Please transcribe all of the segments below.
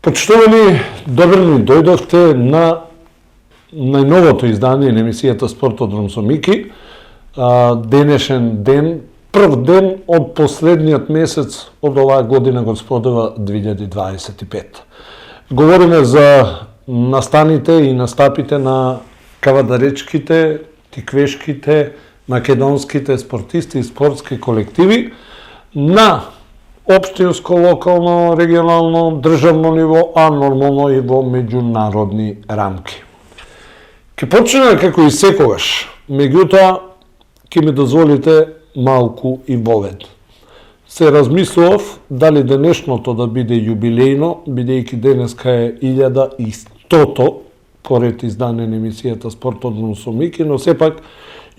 Почитувани, добро ни дојдовте на најновото издание на емисијата Спортодром со Мики. Денешен ден, прв ден од последниот месец од оваа година, господова 2025. Говориме за настаните и настапите на кавадаречките, тиквешките, македонските спортисти и спортски колективи на општинско, локално, регионално, државно ниво, а нормално и во меѓународни рамки. Ке почнеме како и секогаш, меѓутоа ке ми дозволите малку и вовед. Се размислував дали денешното да биде јубилејно, бидејќи денеска е 1100-то, поред издание на емисијата Спортодром со Мики, но сепак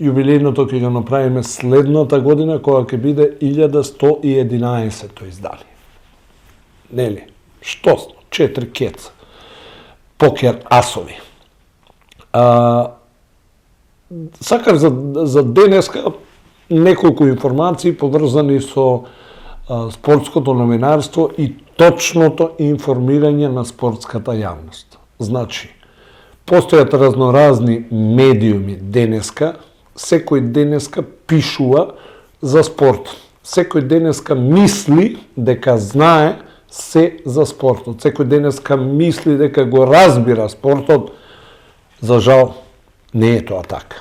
јубилејното ќе го направиме следната година, кога ќе биде 1111-то издание. Нели? Штосно? 4 кеца. Покер асови. Сакав за денеска неколку информации поврзани со спортското новинарство и точното информирање на спортската јавност. Значи, постојат разноразни медиуми денеска, секој денеска пишува за спорт. Секој денеска мисли дека знае се за спортот. Секој денеска мисли дека го разбира спортот. За жал, не е тоа така.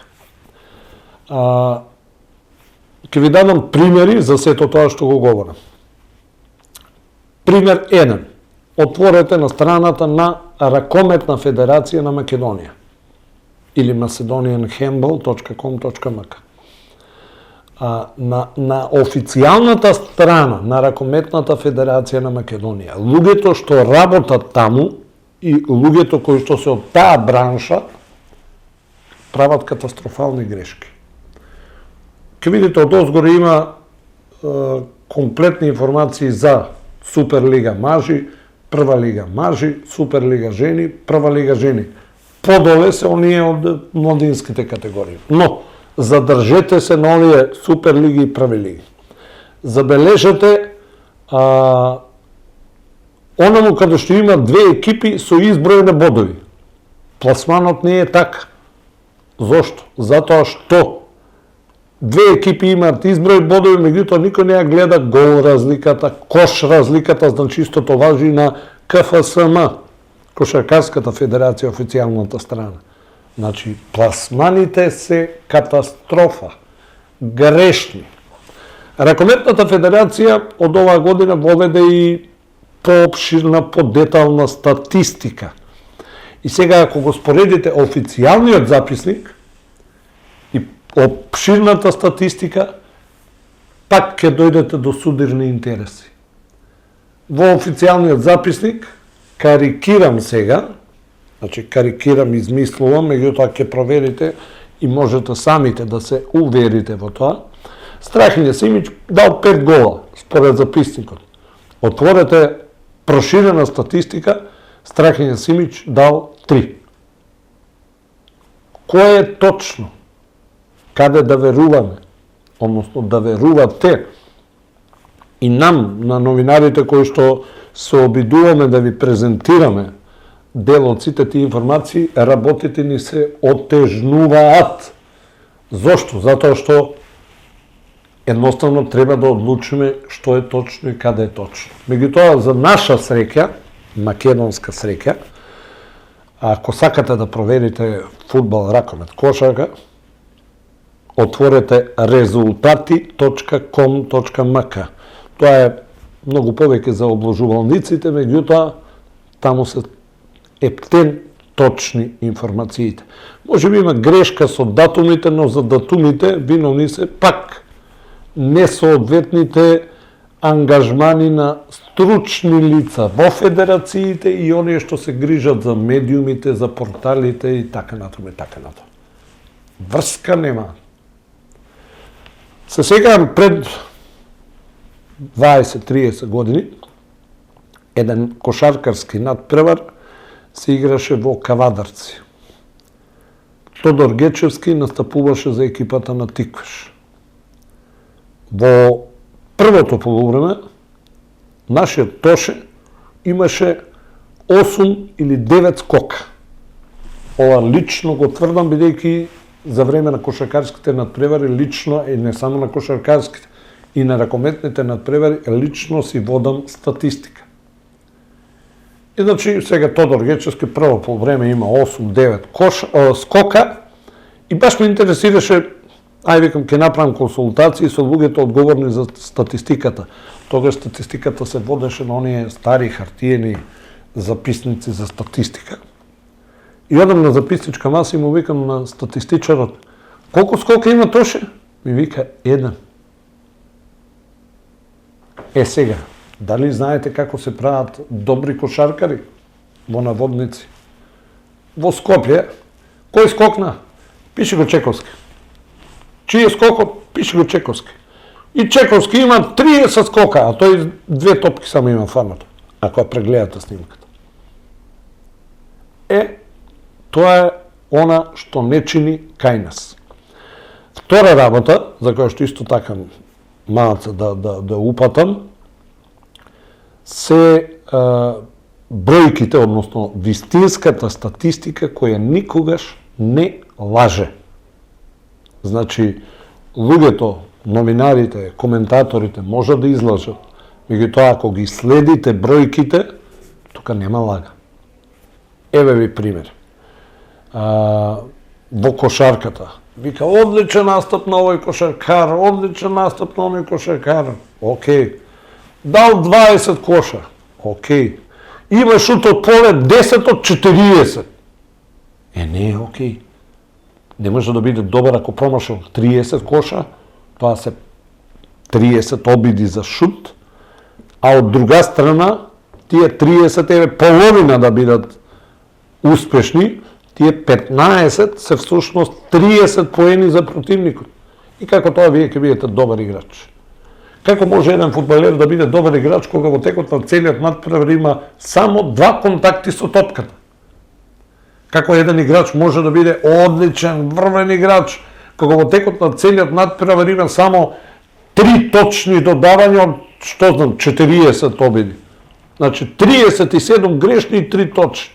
Ќе ви дадам примери за сето тоа што го говорам. Пример 1. Отворете на страната на Ракометна федерација на Македонија или macedonianhandball.com.mk. На официјалната страна на Ракометната федерација на Македонија, луѓето што работат таму и луѓето кои што се од таа бранша прават катастрофални грешки. Ке видите, од озгоре има комплетни информации за Суперлига мажи, Прва лига мажи, Суперлига жени, Прва лига жени. Подоле се оние од младинските категории. Но, задржете се на овие Суперлиги и Први лиги. Забележете онаму каде што има две екипи со изброени бодови. Пласманот не е така. Зошто? Затоа што две екипи имаат изброј бодови, меѓутоа никој не ја гледа гол разликата, кош разликата, значи истото важи на КФСМ, Кошаркарската федерација, официјалната страна. Значи, пласманите се катастрофа, грешни. Ракометната федерација од оваа година воведе и поопширна, подетална статистика. И сега, ако го споредите официјалниот записник и обширната статистика, пак ќе дојдете до судирни интереси. Во официјалниот записник, карикирам сега, значи карикирам, измислувам, меѓутоа ќе проверите и можете самите да се уверите во тоа, Страхиња Симич дал 5 гола, според записникот. Отворете проширена статистика, Страхиња Симич дал 3. Кој е точно? Каде да веруваме? Односно, да верувате и нам, на новинарите кои што се обидуваме да ви презентираме дел од сите тие информации, работите ни се отежнуваат. Зошто? Затоа што едноставно треба да одлучиме што е точно и каде е точно. Меѓутоа, за наша среќа, македонска среќа, ако сакате да проверите фудбал, ракомет, кошарка, отворете rezultati.com.mk. Тоа е многу повеќе за обложувалниците, меѓутоа таму се ептен точни информациите. Може би има грешка со датумите, но за датумите виновни се пак несоодветните ангажмани на стручни лица во федерациите и оние што се грижат за медиумите, за порталите и така натаму и така натаму. Врска нема. Се сеќавам пред 20-30 години еден кошаркарски надпревар се играше во Кавадарци. Тодор Гечевски настапуваше за екипата на Тиквеш. Во првото полувреме нашиот Тоше имаше 8 или 9 скока. Ова лично го тврдам, бидејќи за време на кошаркарските надпревари лично, и не само на кошаркарските, и на ракометните надпревари лично си водам статистика. И значи сега Тодор Гечевски прво полувреме има 8-9 скока и баш ме интересираше, викам, ќе направам консултации со луѓето одговорни за статистиката. Тогаш статистиката се водеше на оние стари хартиени записници за статистика. И одам на записничка маса и му викам на статистичарот: колку скока има Тоше? Ми вика 1. Сега, дали знаете како се прават добри кошаркари во наводници? Во Скопје, кој скокна? Пише го Чековски. Чиј е скокот? Пише го Чековски. И Чековски има 30 скока, а тој 2 топки само има фармато, ако ја прегледате снимката. Тоа е она што не чини кај нас. Втора работа, за која што исто така малце да упатам, се бројките, односно вистинската статистика која никогаш не лаже. Значи, луѓето, новинарите, коментаторите можат да излажат, меѓутоа ако ги следите бројките, тука нема лага. Еве ви пример. Во кошарката. Вика, одличен настап на овој кошаркар, одличен настап на овој кошаркар. Океј. Дал 20 коша. Океј. Има шут од поле 10 од 40. Не е океј. Не може да биде добар ако промашал 30 коша, тоа се 30 обиди за шут, а од друга страна, тие 30 половина да бидат успешни, тие 15 се всушност 30 поени за противникот. И како тоа вие ќе бидете добар играч? Како може еден фудбалер да биде добар играч кога во текот на целиот надпревар има само 2 контакти со топката? Како еден играч може да биде одличен, врвен играч кога во текот на целиот надпревар има само 3 точни додавања од, што знам, 40 обиди. Значи 37 грешни и 3 точни.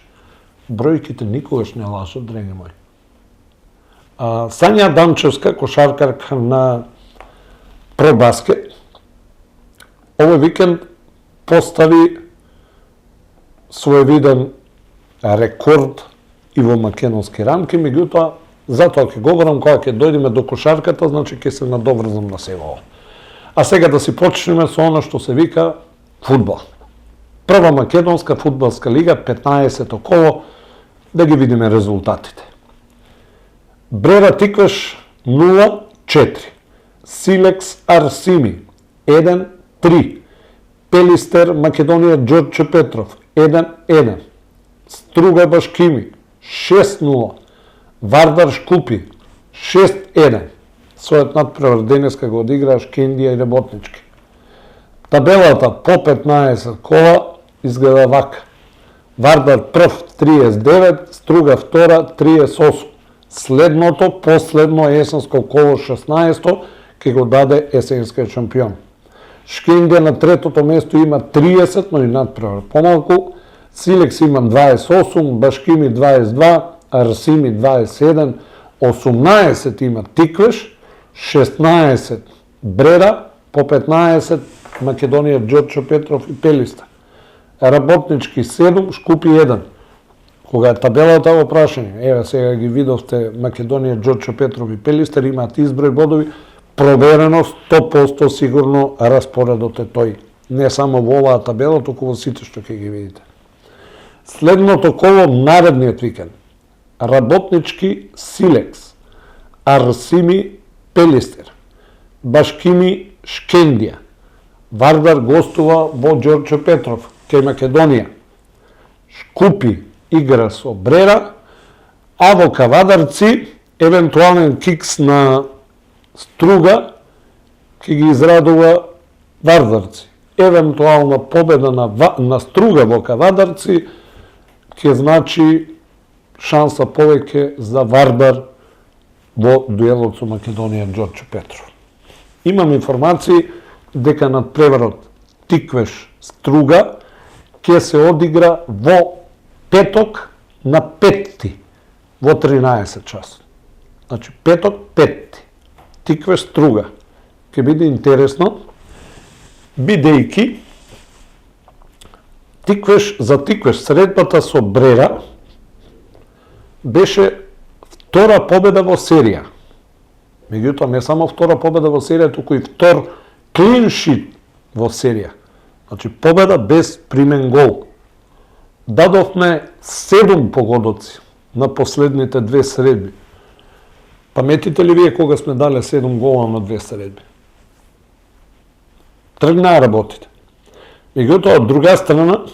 Бројките никогаш не лажат, драги мои. Сања Дамчевска, кошаркарка на Пробаскет, овој викенд постави своевиден рекорд и во македонски рамки, меѓутоа, затоа ќе говорам кога ќе дојдеме до кошарката, значи ќе се надоврзам на себе ова. А сега да си почнеме со она што се вика фудбал. Прва македонска фудбалска лига, 15-то коло, да ги видиме резултатите. Брера Тиквеш 0-4, Силекс Арсими 1-3, Пелистер Македонија Ѓорче Петров 1-1, Струга Башкими 6-0, Вардар Шкупи 6-1. Својот надпревар денеска го одиграа Шкендија и Работнички. Табелата по 15 кола изгледа вака. Вардар прв 39, Струга втора 38. Следното, последно есенско коло 16-то, ќе го даде есенскиот шампион. Шкендија на третото место има 30, но и надпревар помалку. Силекс има 28, Башкими 22, Арсими 27, 18 има Тиквеш, 16 Брера, по 15 Македонија Ѓорче Петров и Пелиста. Работнички 7, Шкупи 1. Кога е табелата во прашање, еве сега ги видовте Македонија Ѓорче Петров и Пелистер имаат изброј бодови, проверено 100% сигурно распоредот е тој. Не само во оваа табела, туку во сите што ќе ги видите. Следното коло наредниот викенд. Работнички Силекс, Арсими Пелистер, Башкими Шкендија, Вардар гостува во Ѓорче Петров, кај Македонија. Шкупи игра со Брера, а во Кавадарци евентуален кикс на Струга ќе ги израдува Вардарци. Евентуална победа на Струга во Кавадарци ќе значи шанса повеќе за Вардар во дуелот со Македонија Ѓорче Петров. Имам информации дека надпреварот Тиквеш Струга ќе се одигра во петок на 5 во 13 часот. Значи петок 5. Тиквеш Струга. Ќе биде интересно, бидејќи за Тиквеш средбата со Брера беше втора победа во серија. Меѓутоа, не само втора победа во серија, туку и втор клиншит во серија. Значи, победа без примен гол. Дадовме 7 погодоци на последните две средби. Паметите ли вие кога сме дале 7 гола на две средби? Тргнаа работите. Меѓутоа, од друга страна,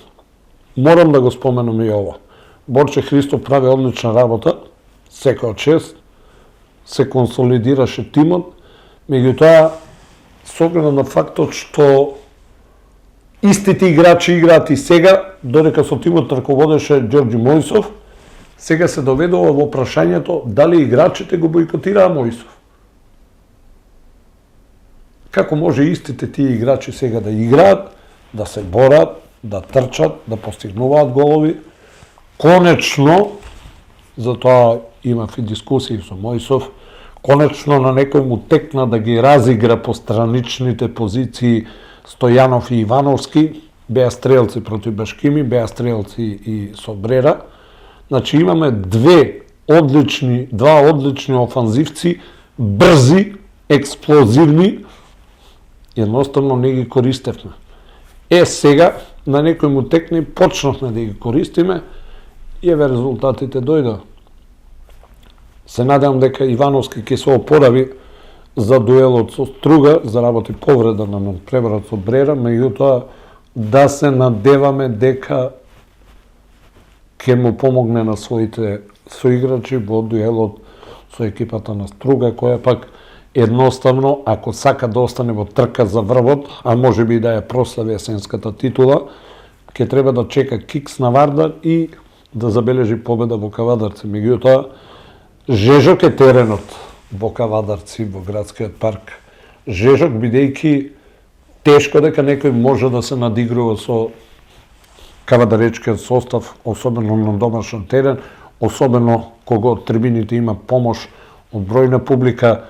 морам да го споменам и ова. Борче Христов прави одлична работа, секоја чест, се консолидираше тимот, меѓутоа, с оглед на фактот што истите играчи играат и сега, додека со тимот раководеше Ѓорѓи Мојсов, сега се доведува во прашањето дали играчите го бојкотираа Мојсов. Како може истите тие играчи сега да играат, да се борат, да трчат, да постигнуваат голови? Конечно, затоа имав и дискусии со Мојсов, конечно на некој му текна да ги разигра по страничните позиции Стојанов и Ивановски, беа стрелци против Башкими, беа стрелци и со Брера. Значи имаме два одлични офанзивци, брзи, експлозивни, едноставно не ги користевме. Сега на некој му текне почнавме да ги користиме и еве резултатите дојдоа. Се надевам дека Ивановски ќе се опорави за дуелот со Струга, заработи повреда на надпреварот со Брера, меѓутоа да се надеваме дека ќе му помогне на своите соиграчи во дуелот со екипата на Струга, која пак едноставно, ако сака да остане во трка за врвот, а може би да ја прослави есенската титула, ќе треба да чека кикс на Вардар и да забележи победа во Кавадарци. Меѓутоа, жежок е теренот во Кавадарци, во градскиот парк. Жежок, бидејќи тешко дека некој може да се надигрува со кавадаречкиот состав, особено на домашен терен, особено кога од трибините има помош од бројна публика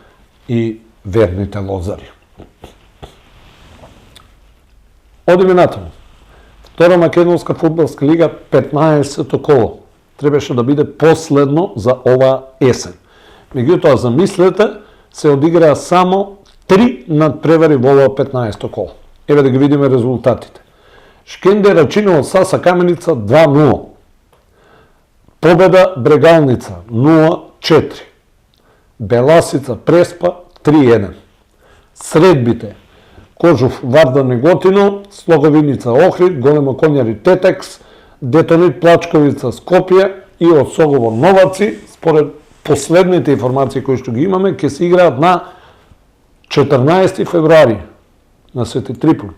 и верните лозари. Одиме натаму. Втора македонска фудбалска лига, 15-то коло. Требаше да биде последно за ова есен. Меѓутоа, замислете, се одиграа само 3 надпревари во ова 15-то коло. Еве да ги видиме резултатите. Шкендер Рачиново Саса Каменица 2-0. Победа Брегалница 0-4. Беласица Преспа 3-1. Средбите Кожув Вардар Неготино, Слоговиница Охрид, Големо Конјари Тетекс, Детонит Плачковица Скопје и Осогово Новаци, според последните информации кои што ги имаме, ќе се играат на 14 февруари на Свети Трифун.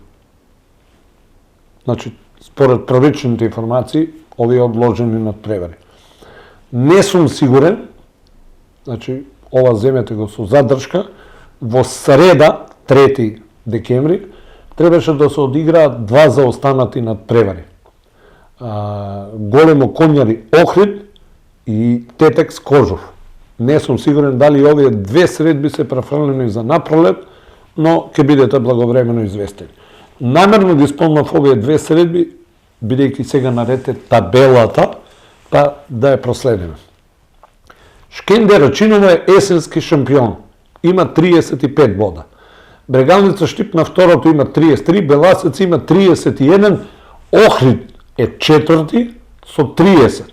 Значи, според првичните информации, овие одложени надпревари. Не сум сигурен, значи, ова земете го со задршка, во среда, 3 декември, требаше да се одиграат 2 заостанати надпревари. Големо Конјари Охрид и Тетекс Кожув. Не сум сигурен дали овие 2 средби се префрлени за напролет, но ќе бидете благовремено известени. Намерно ги спомнав овие 2 средби, бидејќи сега нарете табелата, па да ја проследиме. Шкендер Рачиново е есенски шампион. Има 35 бода. Брегалница Штип на второто има 33, Беласец има 31, Охрид е четврти со 30.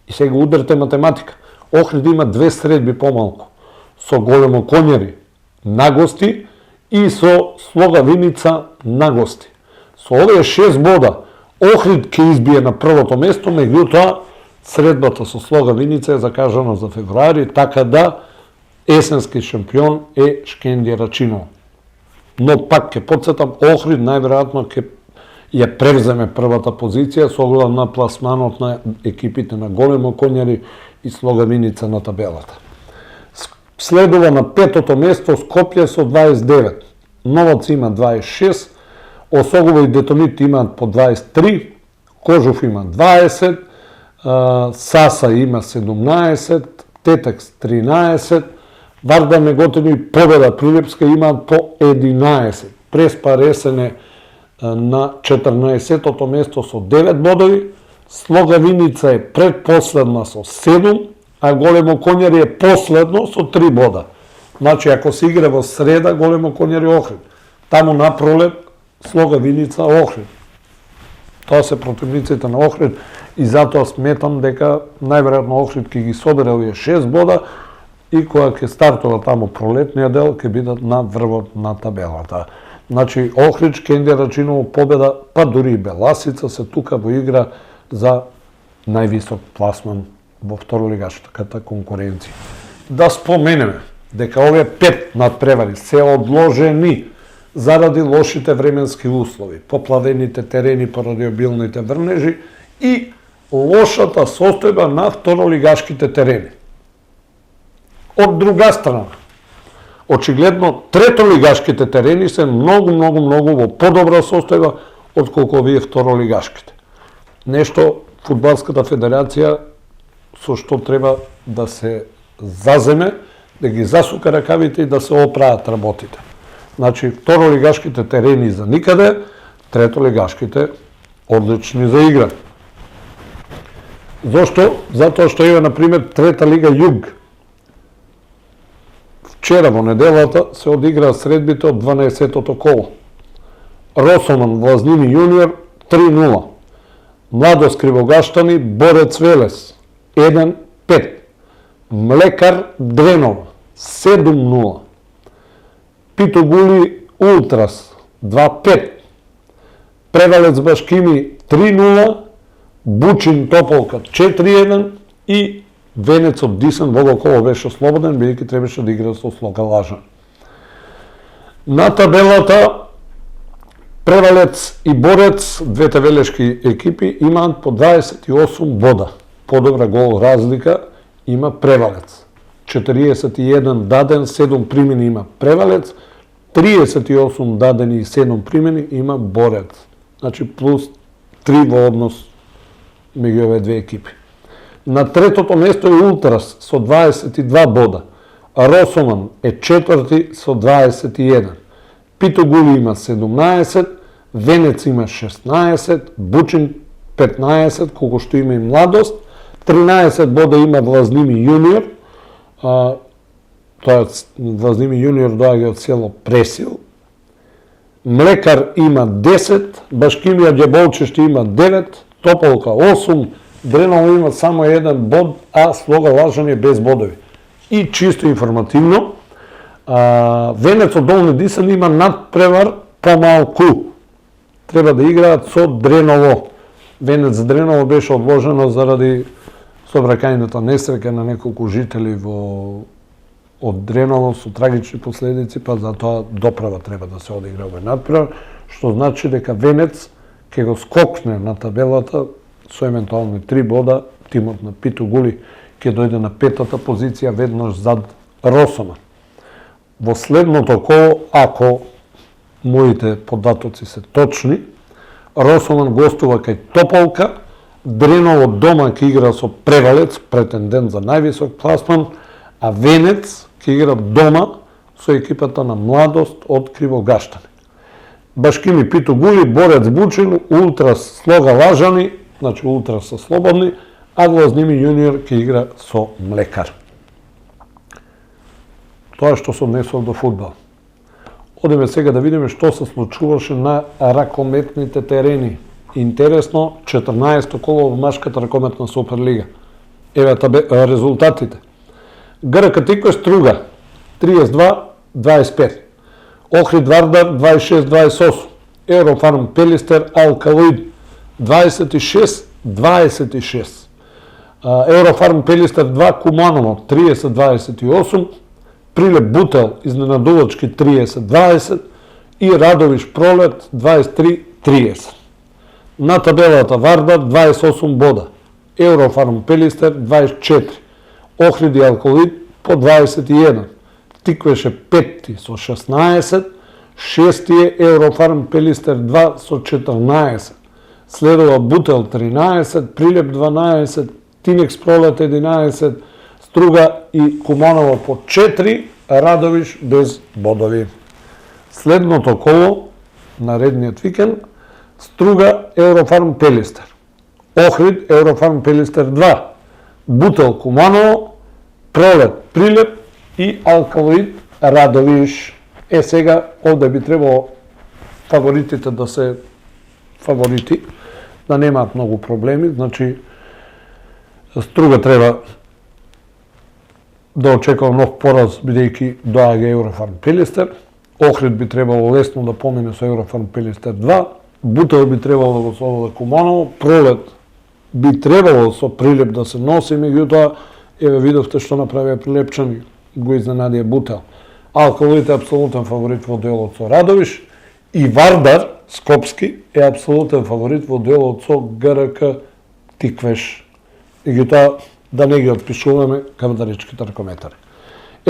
И сега ударите математика. Охрид има 2 средби помалку. Со Големо Конјари на гости и со Слога Виница на гости. Со овие 6 бода Охрид ќе избие на првото место, меѓутоа средбата со Слога Виница е закажана за февруари, така да есенски шампион е Шкендија Рачиново. Но пак ќе потсетам, Охрид најверојатно ќе ја превземе првата позиција со оглед на пласманот на екипите на Големо Коњари и Слога Виница на табелата. Следува на петото место Скопје со 29, Новац има 26, Осогово и Детонит имаат по 23, Кожув има 20, Саса има 17, Тетекс 13, Вардар, Неготино и Победа Прилепска имаат по 11. Преспа Ресене на 14-тото место со 9 бодови, Слога Виница е предпоследна со 7, а Големо Коњари е последно со 3 бода. Значи, ако се игра во среда, Големо Коњари Охрид. Таму напролет, Слога Виница Охрид. Тоа се противниците на Охрид и затоа сметам дека најверојатно Охрид ќе ги собере овие 6 бода и кога ќе стартува таму пролетниот дел, ќе бидат на врвот на табелата. Значи, Охрид, Шкендија Рачиново, Победа, па дури и Беласица се тука во игра за највисок пласман во второлигашката конкуренција. Да споменеме дека овие 5 надпревари се одложени заради лошите временски услови, поплавените терени поради обилните врнежи и лошата состојба на второлигашките терени. Од друга страна, очигледно третолигашките терени се многу во подобра состојба отколку овие второлигашките. Нешто Фудбалската федерација со што треба да се заземе, да ги засука ракавите и да се оправат работите. Значи, второлигашките терени за никаде, третолигашките одлични за игра. Зошто? Затоа што има, например, трета лига Југ. Вчера во неделата се одигра средбите од 12-тото коло. Росоман Влазними јуниор 3-0. Младост Кривогаштани Борец Велес 1-5. Млекар Дренова 7-0. Питогули Ултрас 2-5. Превалец Башкими 3-0. Бучин Тополка 4-1 и Венец од Дисен во около беше слободен, бидејќи требаше да игра со Слога Лажан. На табелата Превалец и Борец, двете велешки екипи, имаат по 28 бода. Подобра гол разлика има Превалец. 41 даден, 7 примени има Превалец, 38 дадени и 7 примени има Борец. Значи плюс 3 во однос меѓу овие две екипи. На третото место е Ултрас со 22 бода. Росоман е четврти со 21. Питогули има 17, Венец има 16, Бучин 15, колку што има и Младост, 13 бода има Влазними јуниор, тоа Влазними јуниор доаѓа од село Пресил, Млекар има 10, Башкимија Ѓеболчешти има 9, Тополка 8, Дреново има само 1 бод, а Слога Лажан е без бодови. И чисто информативно, Венец од Долни Дисен има надпревар помалку. Треба да играат со Дреново. Венец Дреново беше одложено заради собракајната несреќа на неколку жители од Дреново со трагични последици, па затоа доправа треба да се одигра овој надпревар, што значи дека Венец ќе го скокне на табелата со евентуални 3 бода, тимот на Питогули ќе дојде на петата позиција веднаш зад Росоман. Во следното коло, ако моите податоци се точни, Росоман гостува кај Тополка, Дреново дома ќе игра со Превалец, претендент за највисок пласман, а Венец ќе игра дома со екипата на Младост од Кривогаштани. Башкими Питогули, Борец Бучин, Ултрас Слога Лажани, значи Ултрас са слободни, а Влазними јуниор ќе игра со Млекар. Тоа што се однесува до фудбал. Одеме сега да видиме што се случуваше на ракометните терени. Интересно, 14-то коло во машката ракометна Суперлига. Еве резултатите. ГРК Тикве Струга 32-25. Охрид Вардар 26-28, Еврофарм Пелистер Алкалоид 26-26, Еврофарм Пелистер 2 Куманово 30-28, Прилеп Бутел изненадувачки 30-20 и Радовиш Пролет 23-30. На табелата Вардар 28 бода, Еврофарм Пелистер 24, Охрид и Алкалоид по 21, Тиквеше петти со 16, шести е Еврофарм Пелистер 2 со 14, следува Бутел 13, Прилеп 12, Тинекс Пролет 11, Струга и Куманово по 4, Радовиш без бодови. Следното коло, наредниот викенд, Струга Еврофарм Пелистер, Охрид Еврофарм Пелистер 2, Бутел Куманово, Пролет Прилеп и Алкалоид Радовиш. Сега овде би требало фаворитите да се фаворити, да немаат многу проблеми, значи Струга треба да очекува нов пораз, бидејќи доаѓа Еврофарм Пелистер, Охрид би требало лесно да помине со Еврофарм Пелистер 2, Бутел би требало да го слобода Куманово, Пролет би требало со Прилеп да се носи, меѓутоа, еве видовте што направија Прилепчани, го изненадија Бутел. Алкалоид е апсолутен фаворит во дуелот со Радовиш и Вардар Скопски е апсолутен фаворит во дуелот со ГРК Тиквеш. Меѓутоа, да не ги отпишуваме кавдаричките ракометари.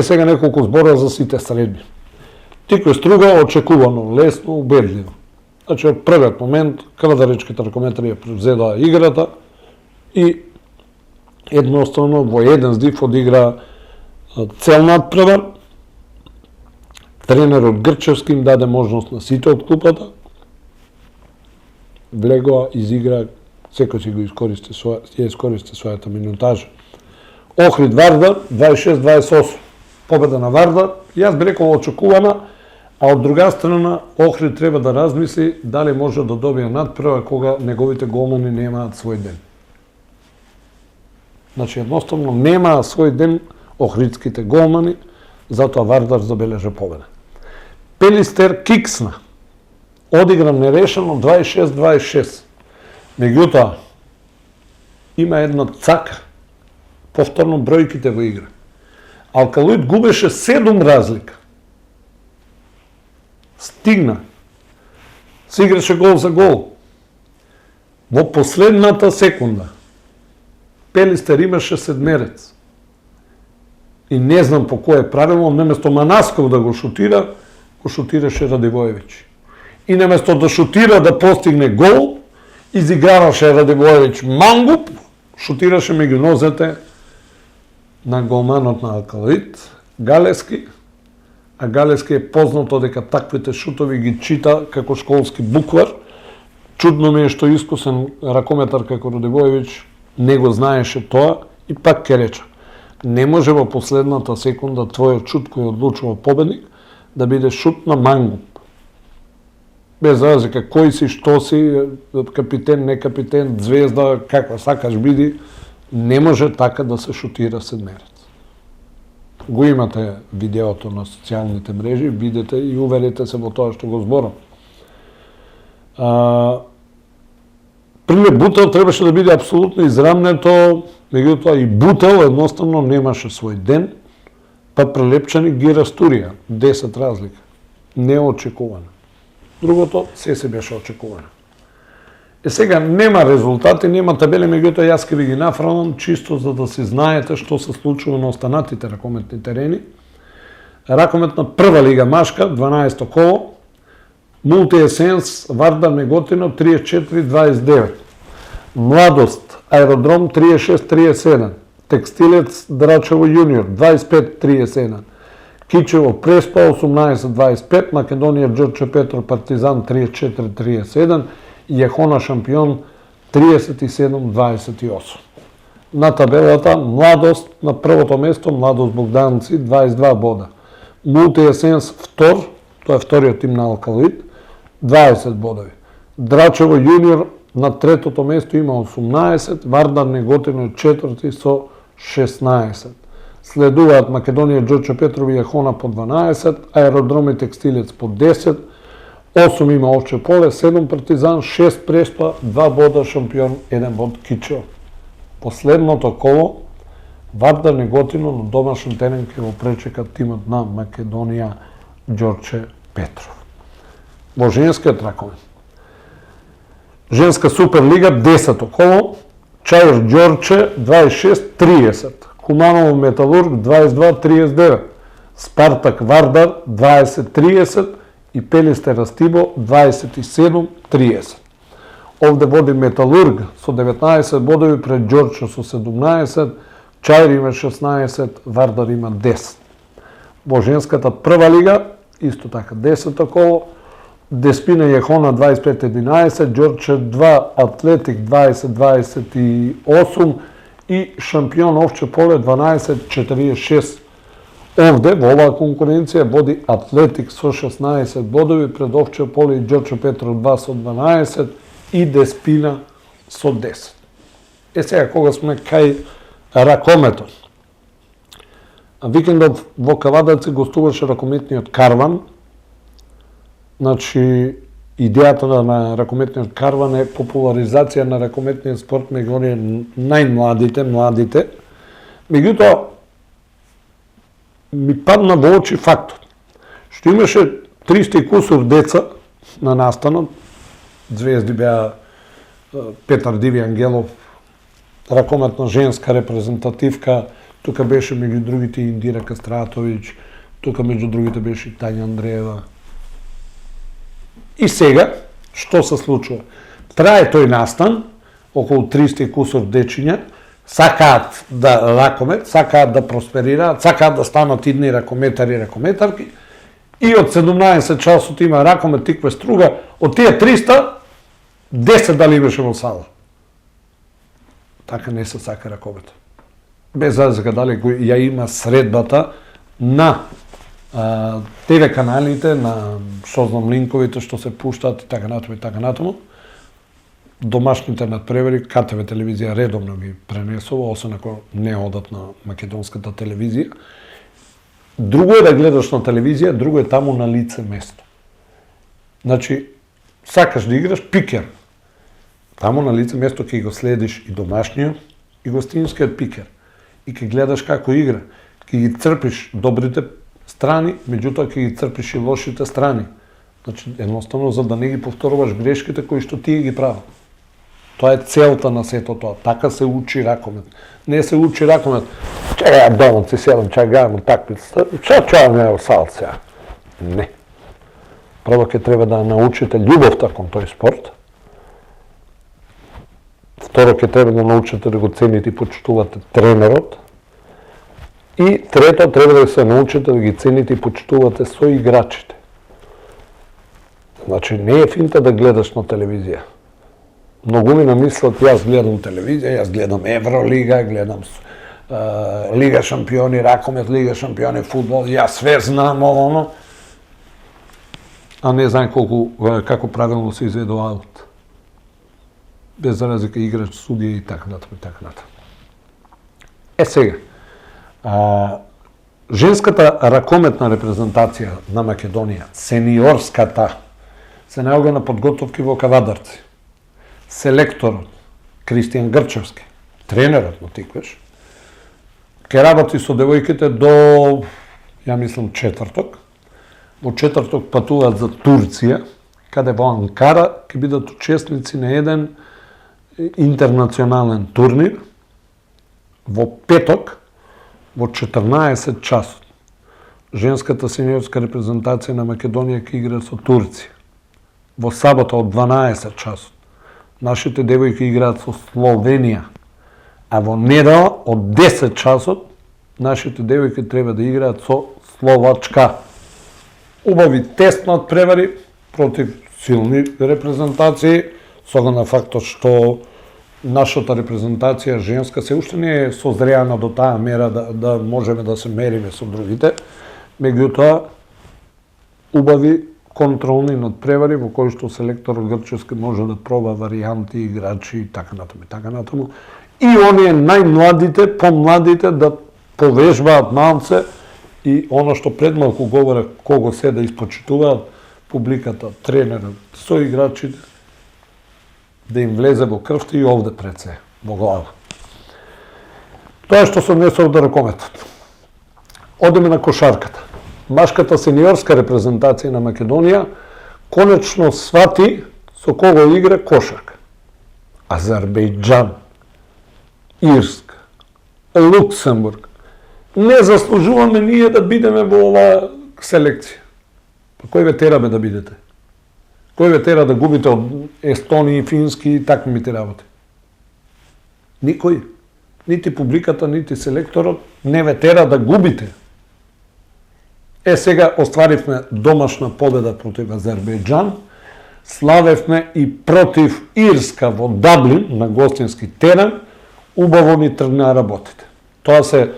Сега неколку збора за сите средби. Тиквеш Струга очекувано, лесно, убедливо. Значи, од првиот момент, кавдаричките ракометари ја превзедоа играта и едноставно во еден здив одигра цел надпревар. Тренерот Грчевски им даде можност на сите од клупата. Влегоа, изигра, секој си го искористи својата минутажа. Охрид Вардар 26-28, победа на Вардар. Јас би рекол очекувана, а од друга страна Охрид треба да размисли дали може да добие надпревар кога неговите голмани немаат свој ден. Значи, едноставно немаа свој ден охридските голмани, затоа Вардар забележа победа. Пелистер киксна, одигра нерешено 26-26. Меѓутоа, има една цака, повторно бројките во игра. Алкалоид губеше 7 разлика. Стигна. Се играше гол за гол. Во последната секунда Пелистер имаше седмерец. И не знам по кој правило, наместо Манасков да го шутира, го шутираше Радивоевич. И наместо да шутира да постигне гол, изиграваше Радивоевич мангуп, шутираше меѓу нозете на голманот на Алкалоид, Галески, а Галески е познато дека таквите шутови ги чита како школски буквар. Чудно ми е што искусен ракометар како Радивоевич не го знаеше тоа и пак ке рече. Не може во последната секунда твојот шут кој одлучува победник да биде шут на мангуп. Без разлика кој си, што си, капитен, не капитен, звезда, каква сакаш биди, не може така да се шутира седмерец. Го имате видеото на социјалните мрежи, видете и уверете се во тоа што го зборам. Прилеп Бутел требаше да биде апсолутно израмнето, меѓутоа и Бутел едноставно немаше свој ден, па Прилепчани ги растурија, 10 разлика. Неочекувано. Другото се беше очекувано. Сега нема резултати, нема табели, меѓутоа јас ќе ви ги нафрлам чисто за да си знаете што се случува на останатите ракометни терени. Ракометна прва лига машка, 12 коло, Мултиесенс Вардар Неготино 34-29. Младост Аеродром 36-37. Текстилец Драчево Јуниор 25-31. Кичево Преспа 18-25. Македонија Џорче Петро Партизан 34-37. Јехона Шампион 37-28. На табелата Младост на првото место, Младост Богданци 22 бода. Мултиесенс втор, тоа е вториот тим на Алкалоид, 20 бодови. Драчево Јуниор на третото место има 18, Вардар Неготино четврти со 16. Следуваат Македонија, Ѓорче Петров и Јахона по 12, Аеродром и Текстилец по 10, 8 има Овче поле, 7 Партизан, 6 Преспа, 2 бода Шампион, 1 бод Кичо. Последното коло Вардар Неготино на домашен терен ќе го пречека тимот на Македонија Ѓорче Петров. Во женскиот ракомет. Женска Суперлига 10-то коло, Чаир Ѓорче 26-30, Куманово Металург 22-39, Спартак Вардар 20-30 и Пелисте Растибо 27-30. Овде води Металург со 19 бодови пред Ѓорче со 17, Чаир има 16, Вардар има 10. Во женската прва лига, исто така 10-то коло, Деспина Јахона 25-11, Ѓорче 2, Атлетик 20-28 и Шампион Овче поле 12-46. Овде, во оваа конкуренција, води Атлетик со 16 бодови пред Овче поле и Ѓорче Петров 2 со 12 и Деспина со 10. Сега, кога сме кај ракометот. Викендов во Кавадаци гостуваше ракометниот Карван. Значи, идејата на ракометниот Карван е популаризација на ракометниот спорт меѓу оние младите. Меѓутоа, ми падна во очи фактот, што имаше 300 и кусур деца на настанот, звезди беа Петар Диви Ангелов, ракометна женска репрезентативка, тука беше меѓу другите Индира Кастратовиќ, тука меѓу другите беше Тања Андреева. И сега, што се случува? Трае тој настан, околу 300 и кусур дечиња, сакаат да ракомет, сакаат да просперираат, сакаат да станат идни ракометари и ракометарки, и од 17 часот има ракомет, тикве, струга, од тие 300, 10 дали беше во сала. Така не се сака ракомет. Без разлика дали ја има средбата на ТВ каналите, на што знам линковите што се пуштаат и така натаму. Домашните надпревари, КТВ телевизија редовно ги пренесува, освен ако не одат на македонската телевизија. Друго е да гледаш на телевизија, друго е таму на лице место. Значи, сакаш да играш пикер. Таму на лице место ќе го следиш и домашниот, и гостинскиот пикер. И ќе гледаш како игра. Ќе ги црпиш добрите страни, меѓутоа ќе ги црпиш и лошите страни. Значи, едноставно, за да не ги повторуваш грешките кои што тие ги прават. Тоа е целта на сето тоа. Така се учи ракомет. Не се учи ракомет. Чај ја дома си седам, чај гледам такмицата, чај не е салција. Не. Прво ќе треба да научите љубовта кон тој спорт. Второ ќе треба да научите да го цените и почитувате тренерот. И трето, треба да се научите да ги цените и почитувате со играчите. Значи, не е финта да гледаш на телевизија. Многумина мислат, јас гледам телевизија, јас гледам Евролига, гледам Лига шампиони, ракомет, Лига шампиони, фудбал, јас све знам оно, а не знам како правилно се изведува аут. Без разлика играч, судија и така натаму. Сега, женската ракометна репрезентација на Македонија, сениорската, се наоѓа на подготовки во Кавадарци. Селекторот Кристијан Грчевски, тренерот на тиквеш, ќе работи со девојките до, ја мислам, четврток. Во четврток патуваат за Турција, каде во Анкара ќе бидат учесници на еден интернационален турнир. Во петок, во 14 часот, женската сениорска репрезентација на Македонија ќе игра со Турција. Во сабота од 12 часот, нашите девојки играат со Словенија, а во недела од 10 часот, нашите девојки треба да играат со Словачка. Убави тест надпревари против силни репрезентации, с оглед на фактот што нашата репрезентација женска се уште не е созреана до таа мера да можеме да се мериме со другите, меѓутоа убави контролни надпревари во кои што селекторот Грчевски може да проба варијанти, играчи и така натаму. И оние најмладите, помладите да повежбаат малце и оно што пред малку говоре кого се да испочитуваат публиката, тренерот, со играчите, да им влезе во крвта и овде пред се, во глава. Тоа што се однесува до ракометот. Одеме на кошарката. Машката сениорска репрезентација на Македонија конечно свати со кого игра кошарка. Азербејџан, Ирска, Луксембург. Не заслужуваме ние да бидеме во оваа селекција. Па кој ве тераме да бидете? Кој ве тера да губите од Естонија, Фински и таквите работи? Никој. Нити публиката, нити селекторот не ве тера да губите. Сега остваривме домашна победа против Азербејџан, славевме и против Ирска во Даблин на гостински терен, убаво ни тргнаа работите. Тоа се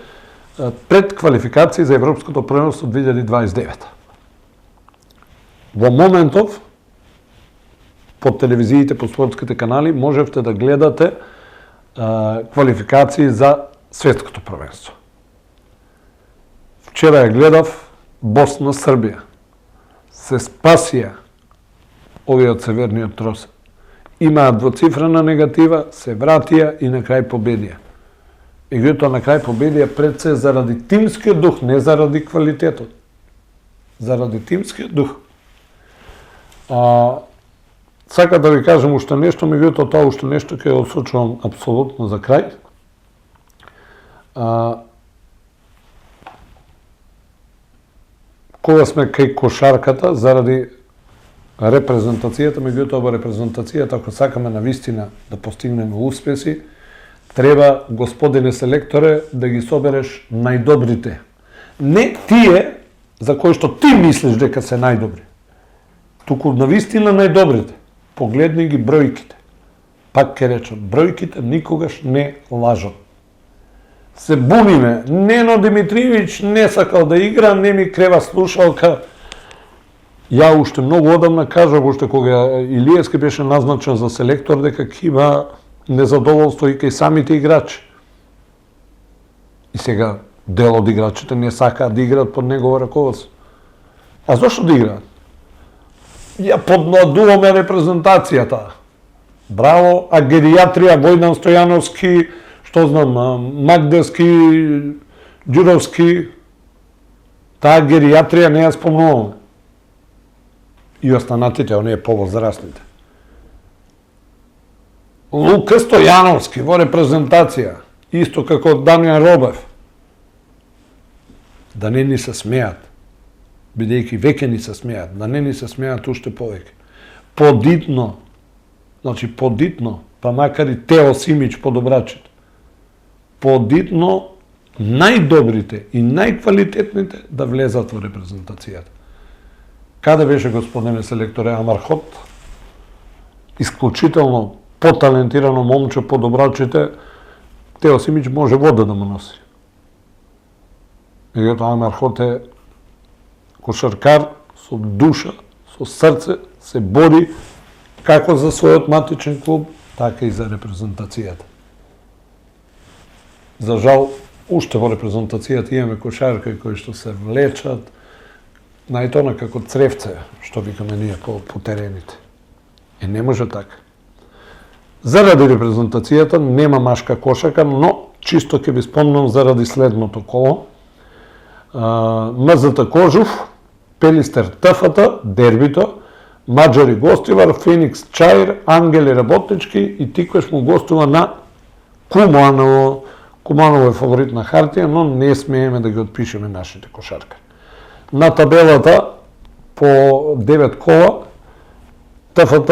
пред квалификации за Европското првенство 2029. Во моментов, по телевизиите, по спортските канали, можевте да гледате квалификации за Светското првенство. Вчера ја гледав Босна, Србија. Се спасија овие од Северниот тросек. Имаат двоцифрена негатива, се вратија и на крај победија. Меѓутоа на крај победија пред се заради тимскиот дух, не заради квалитетот. Заради тимскиот дух. Сака да ви кажам уште нешто, меѓутоа тоа уште нешто ќе го сочувам апсолутно за крај. Кога сме кај кошарката, заради репрезентацијата, меѓутоа во репрезентацијата, ако сакаме на вистина да постигнеме успеси, треба, господине селекторе, да ги собереш најдобрите. Не тие за кои што ти мислиш дека се најдобри, туку на вистина најдобрите. Погледни ги бројките. Пак ке речам, бројките никогаш не лажат. Се буниме, Нено Димитриевич не сакал да игра, не ми крева слушалка. Ја уште многу одамна кажав, уште кога Илиевски беше назначен за селектор, дека ќе има незадоволство и кај самите играчи. И сега дел од играчите не сакаат да играат под негово раководство. А зошто да играат? Ја подмладуваме репрезентацијата. Браво, а геријатрија, Војдан Стојановски, што знам, Магдевски, Ѓуровски, таа геријатрија не ја спомнуваме. И останатите, оние повозрастните. Лука Стојановски во репрезентација, исто како Дамјан Робев. Да не ни се смеат, бидејќи веќе ни се смеат, да не ни се смеат уште повеќе. Подитно, значи подитно, па макар и Тео Симич подобрачите, подитно најдобрите и најквалитетните да влезат во репрезентацијата. Каде беше господине селекторе Амархот? Исклучително поталентирано момче подобрачите, Тео Симич може вода да му носи. Меѓутоа Амархот е кошаркар со душа, со срце, се бори како за својот матичен клуб, така и за репрезентацијата. За жал, уште во репрезентацијата имаме кошаркаи кои што се влечат, најтона како цревце, што викаме ние по терените. Не може така. Заради репрезентацијата нема машка кошарка, но чисто ќе ви спомнам заради следното коло. МЗТ Кожув, Пелистер ТФТ, дербито, Маџари гостивар, Феникс Чаир, Ангели Работнички и Тиквеш му гостува на Куманово. Куманово е фаворит на хартија, но не смееме да ги отпишеме нашите кошарка. На табелата по 9 кола, ТФТ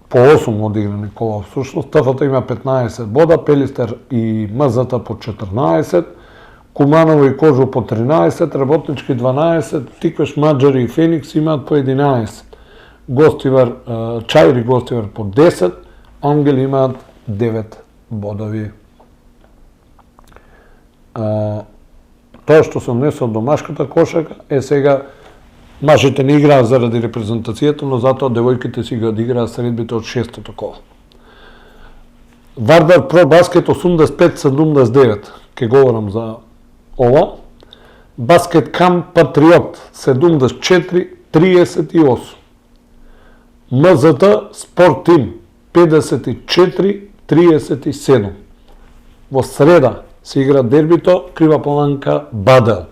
по 8 одиграни кола всушност, ТФТ има 15 бода, Пелистер и МЗТ по 14, Куманово и Кожув по 13, Работнички 12, Тиквеш, Маџари и Феникс имаат по 11. Гостивар, Чаир и Гостивар по 10, Ангели имаат 9 бодови. Тоа што се однесува до машката кошарка е сега мажите не играат заради репрезентацијата, но затоа девојките си ги одиграат средбите од 6-тото коло. Вардар Про Баскет 85-79, ке говорам за ова. Баскет Кам Патриот 74-38. МЗТ Спорт Тим 54-37. Во среда се игра дербито Крива Паланка Бадел.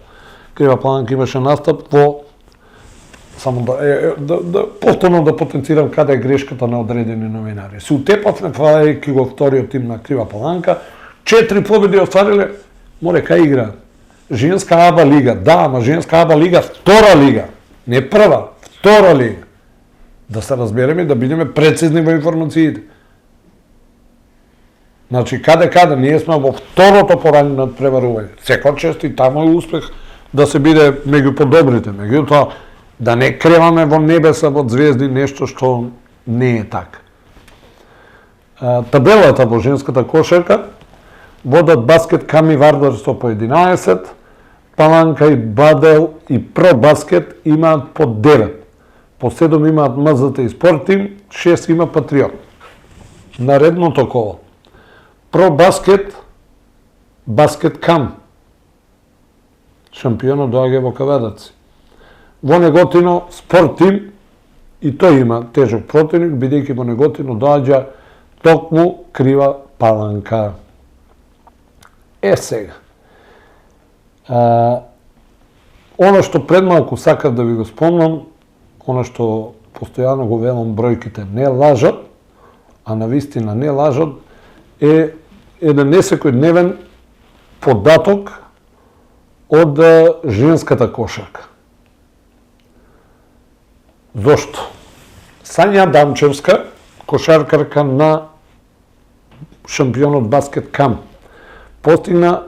Крива Паланка имаше настап во само да повторно да потенцирам каде е грешката на одредени новинари. Се утепавме фајајќи го вториот тим на Крива Паланка, 4 победи оствариле, море кај игра. Женска АБА лига, да, ама женска АБА лига, втора лига, не прва, втора лига. Да се разбереме, да бидеме прецизни во информациите. Значи, каде, ние сме во второто по ранг надпреварување. Секој чест и таму е успех да се биде меѓу подобрите, меѓутоа да не креваме во небеса од звезди нешто што не е така. Табелата во женската кошарка водат Баскет Кам и Вардар со по 11, Паланка и Бадел и Про Баскет имаат по 9. По 7 имаат МЗТ и Спорт Тим, 6 има Патриот. Наредното коло. Про Баскет, Баскет Кам. Шампионот доаѓа во Каведаци. Во Неготино Спорт Тим и тој има тежок противник, бидејќи во Неготино доаѓа токму Крива Паланка. Сега. Оно што пред малку сакав да ви го спомнам, оно што постојано го велам, бројките не лажат, а навистина не лажат, е еден несекојдневен податок од женската кошарка. Зошто? Сања Дамчевска, кошаркарка на шампионот Баскет Кам, постигна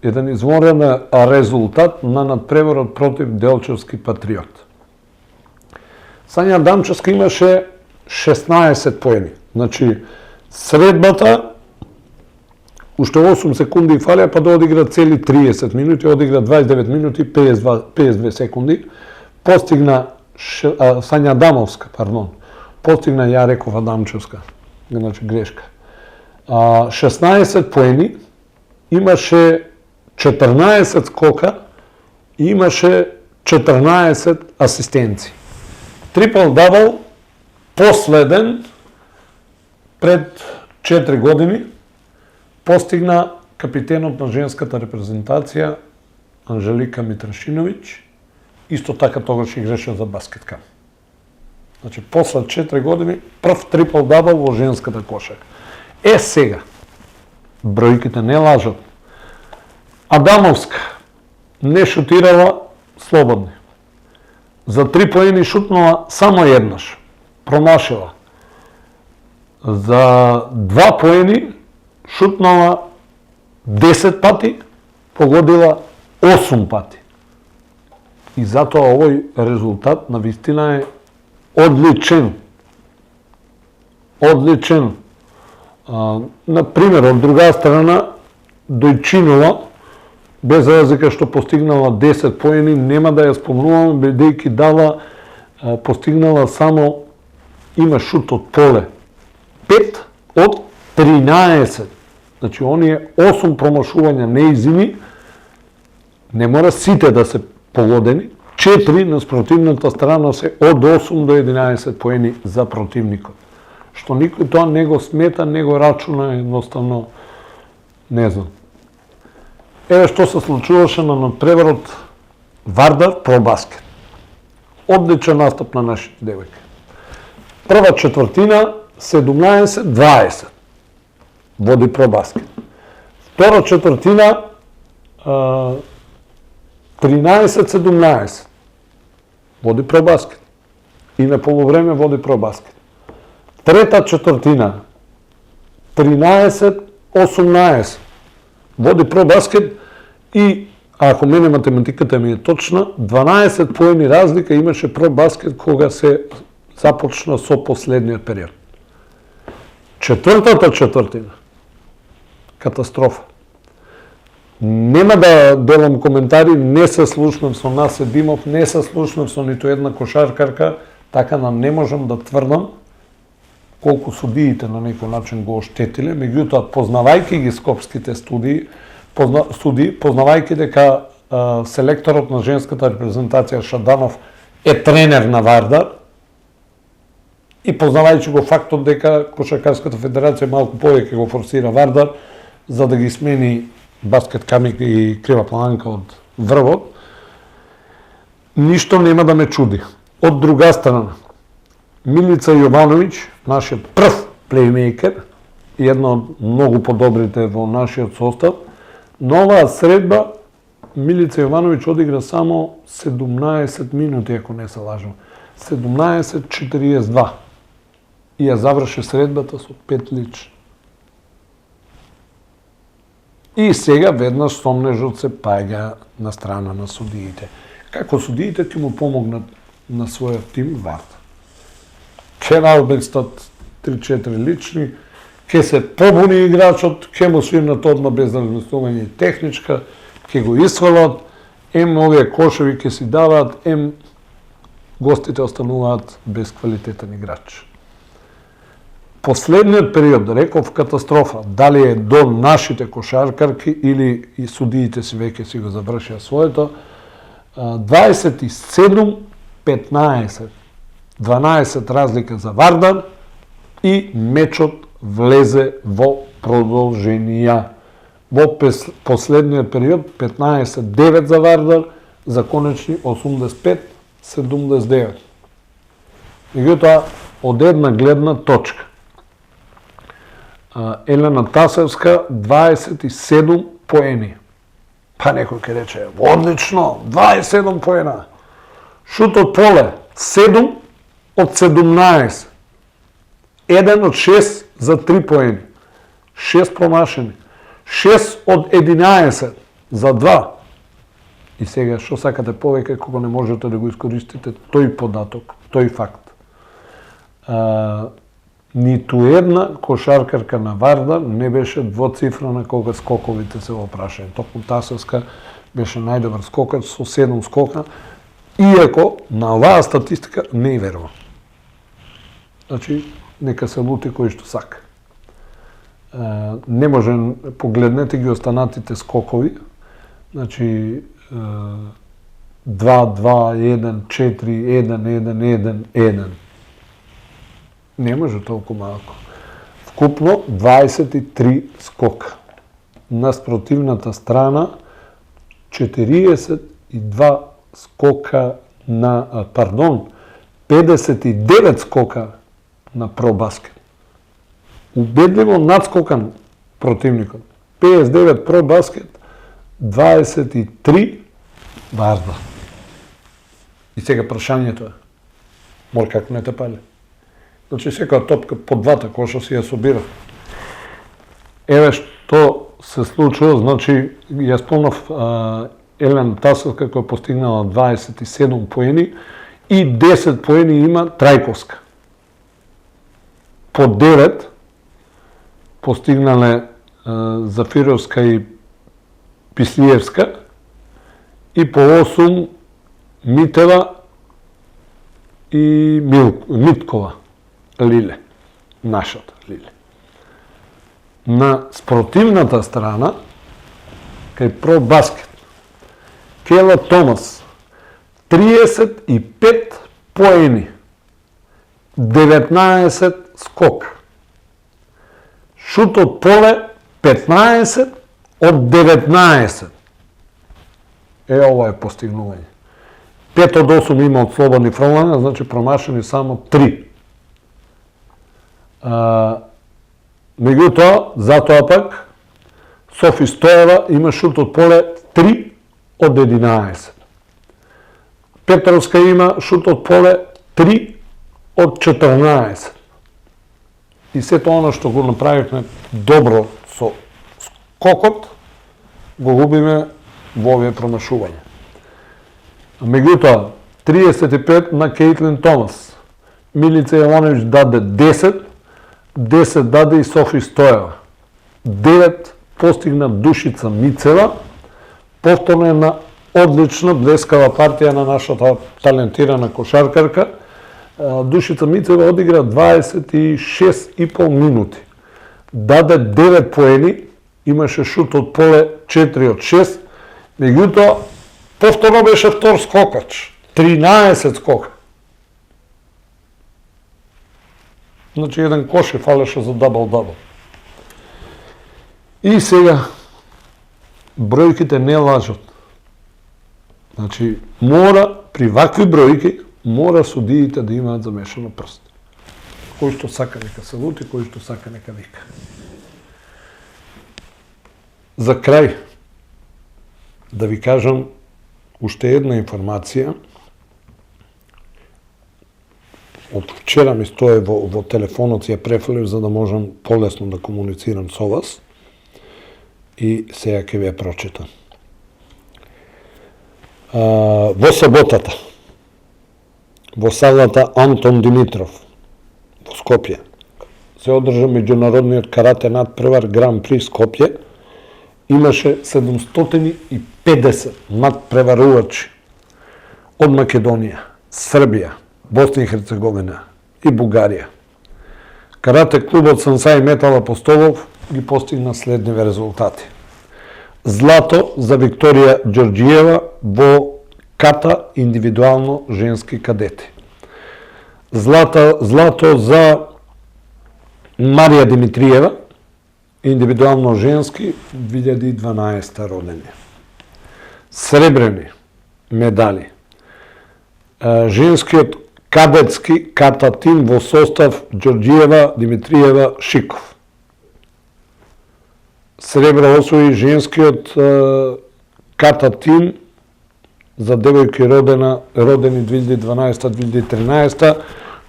еден извонреден резултат на надпреварот против Делчевски Патриот. Сања Дамчевска имаше 16 поени. Значи, средбата, уште 8 секунди фалија, па да одигра цели 30 минути, одигра 29 минути, 52 секунди. Постигна Сања Дамовска, постигна, ја реков Адамчевска, значи грешка. 16 поени, имаше 14 скока и имаше 14 асистенции. Трипл-дабл, последен, пред 4 години, постигна капитенот на женската репрезентација Анжелика Митрашиновиќ, исто така тогаш играше за Баскет Кам. Значи, после 4 години, прв трипл-дабл во женската кошарка. Сега, бројките не лажат. Адамовска не шутирала слободни. За 3 поени шутнала само еднаш. Промашила. За 2 поени шутнала 10 пати, погодила 8 пати. И затоа овој резултат на вистина е одличен. Одличен. Например, од друга страна, Дојчинова, без разлика што постигнала 10 поени, нема да ја спомнувам, бидејќи постигнала само, има шут од поле. 5 од 13. Значи, оние 8 промашувања неизини, не мора сите да се погодени, 4 на спротивната страна се од 8 до 11 поени за противникот. Што никој тоа не го смета, не го рачуна, едноставно, не знам. Еве што се случуваше на надпреварот Вардар Про Баскет. Одличен настап на нашите девојки. Прва четвртина 17-20 води Про Баскет. Втора четвртина 13-17 води Про Баскет. И на полувреме води Про Баскет. Трета четвртина 13-18 води Про Баскет и, ако мене математиката ми е точна, 12 поени разлика имаше Про Баскет кога се започна со последниот период. Четвртата четвртина катастрофа. Нема да делам коментари, не се слушнав со Насе Димов, не се слушнав со ниту една кошаркарка, така да не можам да тврдам колку судиите на некој начин го оштетиле, меѓутоа, познавајќи ги скопските студии, познавајќи дека селекторот на женската репрезентација Шаданов е тренер на Вардар и познавајќи го фактот дека Кошаркарската федерација малку повеќе го форсира Вардар за да ги смени Баскет Камик и Крива Планинка од врвот, ништо нема да ме чуди. Од друга страна, Милица Јовановиќ, нашиот прв плеймейкер, и една од многу подобрите во нашиот состав, на оваа средба Милица Јовановиќ одигра само 17 минути, ако не се лажам. 17:42. И ја заврши средбата со 5 лични. И сега веднаш сомнежот се паѓа на страна на судиите. Како судиите ќе му помогнат на својот тим Вардар. Ке наобекстат 3-4 лични, ке се побуни играчот, ке му свирнат одма без размислување и техничка, ке го исвалат, ем овие кошеви ке си даваат, ем гостите остануваат без квалитетен играч. Последниот период, реков катастрофа, дали е до нашите кошаркарки или и судиите си веќе си го завршија своето, 27-15, 12 разлика за Вардар и мечот влезе во продолженија. Во последниот период 15-9 за Вардар, за конечни 85-79. Меѓутоа, од една гледна точка, Елена Тасевска 27 поени. Па некој ќе рече, одлично, 27 поена. Шут од поле, 7 од 17. 1 од 6 за 3 поени. 6 промашени. 6 од 11 за 2. И сега, што сакате повеќе, кога не можете да го искористите тој податок, тој факт. Ниту една кошаркарка на Вардар не беше двоцифрена кога скоковите се во прашање. Токму Тасевска беше најдобар скокач со 7 скока, иако на оваа статистика не верувам. Значи, нека се лути кој што сака. Не може, погледнете ги останатите скокови, значи 2, 2, 1, 4, 1, 1, 1, 1. Не може толку малку. Вкупно 23 скока. На спротивната страна 42 скока на, 59 скока на ProBasket. Убедливо надскокан противникот. 59 ProBasket, 23 Вардар. И сега прашањето е, мор како не те пали? Значи, секоја топка по двата коша си ја собира. Еве што се случува, значи, ја спомнав Елена Тасовска која постигнала 27 поени и 10 поени има Трајковска. По 9 постигнале Зафировска и Пислиевска и по 8 Митева и Миткова. Лиле, нашата Лиле. На спротивната страна, кај ProBasket, Кела Томас, 35 поени, 19 скок. Шут од поле, 15 од 19. Ова е постигнување. 5 од 8 има од слободни фрлања, значи промашени само 3. Меѓутоа, затоа пак, Софи Стоева има шут од поле 3 од 11. Петровска има шут од поле 3 од 14. И сето оно што го направивме добро со скокот, го губиме во овие промашувања. Меѓутоа, 35 на Кейтлин Томас. Милица Јовановиќ даде 10 даде и Софи Стоева. 9 постигна Душица Мицева. Повторно една одлична, блескава партија на нашата талентирана кошаркарка. Душица Мицева одигра 26,5 минути. Даде 9 поени имаше шут од поле 4 од 6, меѓутоа повторно беше втор скокач, 13 скока. Значи еден кош фалеше за дабл-дабл. И сега бројките не лажат. Значи мора при вакви бројки мора судиите да имаат замешано прст. Кој што сака нека се лути, кој што сака нека вика. За крај да ви кажам уште една информација. Од вчера ми стое во телефонот, ја префрлив за да можам полесно да комуницирам со вас. И сега ќе ви ја прочитам. Во саботата, во салата Антон Димитров, во Скопје, се одржа меѓународниот карате надпревар Гран При Скопје. Имаше 750 надпреварувачи од Македонија, Србија, Босна и Херцеговина и Бугарија. Карате клубот Сансаи Метал Апостолов ги постигна следниве резултати. Злато за Викторија Ѓорѓиева во ката индивидуално женски кадети. Злато за Марија Димитриева, индивидуално женски 2012 родени. Сребрени медали. Женскиот кадетски ката тим во состав Ѓорѓиева, Димитриева, Шиков. Сребро освои женскиот ката тим за девојки родени 2012-2013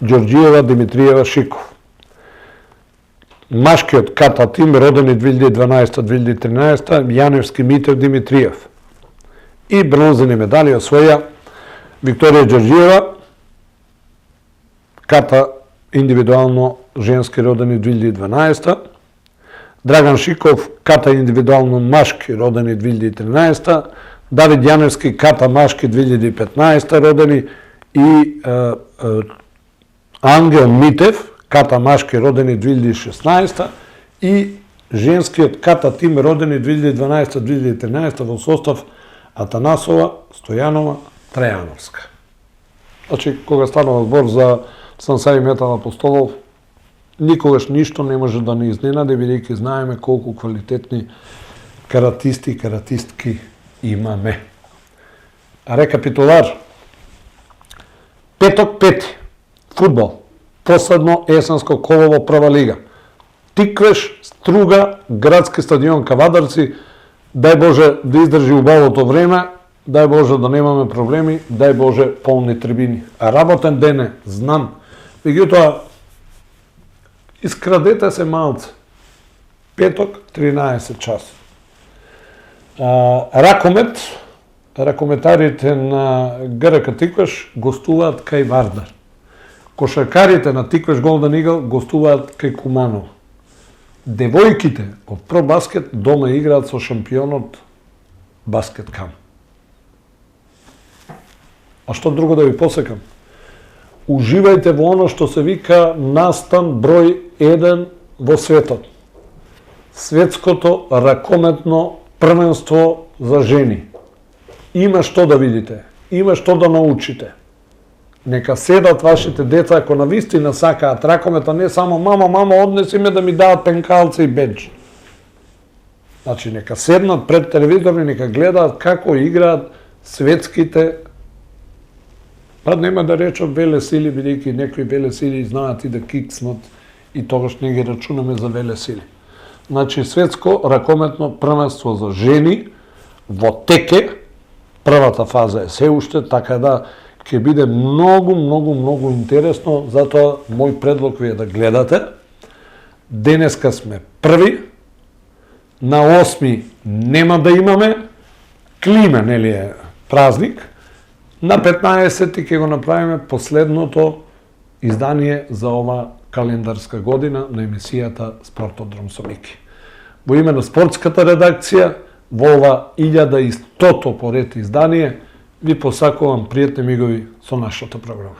Ѓорѓиева, Димитриева, Шиков. Машкиот ката тим родени 2012-2013 Јаневски, Митев, Димитриев. И бронзени медали освоја Викторија Ѓорѓиева, ката индивидуално женски родени 2012, Драган Шиков, ката индивидуално машки родени 2013, Давид Јаневски, ката машки 2015 родени и Ангел Митев, ката машки родени 2016 и женскиот ката тим родени 2012-2013 во состав Атанасова, Стојанова, Трајановска. Значи, кога станува збор за Сансаи Метал Апостолов, никогаш ништо не може да не изненади, бидејќи знаеме колку квалитетни каратисти и каратистки имаме. Рекапитулар. Петок пети. Фудбал. Последно есенско коло во прва лига. Тиквеш, Струга, градски стадион Кавадарци. Дај Боже да издржи убавото време, дај Боже да немаме проблеми, дај Боже полни трибини. А работен ден е, знам. Меѓутоа, искрадете се малце. Петок, 13 час. Ракомет, ракометарите на ГРК Тиквеш гостуваат кај Вардар. Кошаркарите на Тиквеш Голден Игл гостуваат кај Куманово. Девојките од Про Баскет дома играат со шампионот Баскет Кам. А што друго да ви посекам? Уживајте во оно што се вика настан број 1 во светот. Светското ракометно првенство за жени. Има што да видите, има што да научите. Нека седат вашите деца, ако навистина сакаат ракомета, не само мама, однеси ме да ми даат пенкалци и бедж. Значи, нека седнат пред телевизор и нека гледаат како играат светските, па нема да речам веле сили, бидејќи некои веле сили знаат и да кикснат и тогаш не ги рачунаме за веле сили. Значи, светско ракометно првенство за жени во теке, првата фаза е се уште, така да ќе биде многу интересно, затоа мој предлог ви е да гледате. Денеска сме први, на 8 нема да имаме, клима, нели е празник, на 15 ќе го направиме последното издание за ова календарска година на емисијата Спортодром со Мики. Во име на спортската редакција, во ова 1100-то поред издание, ви посакувам пријатни мигови со нашата програма.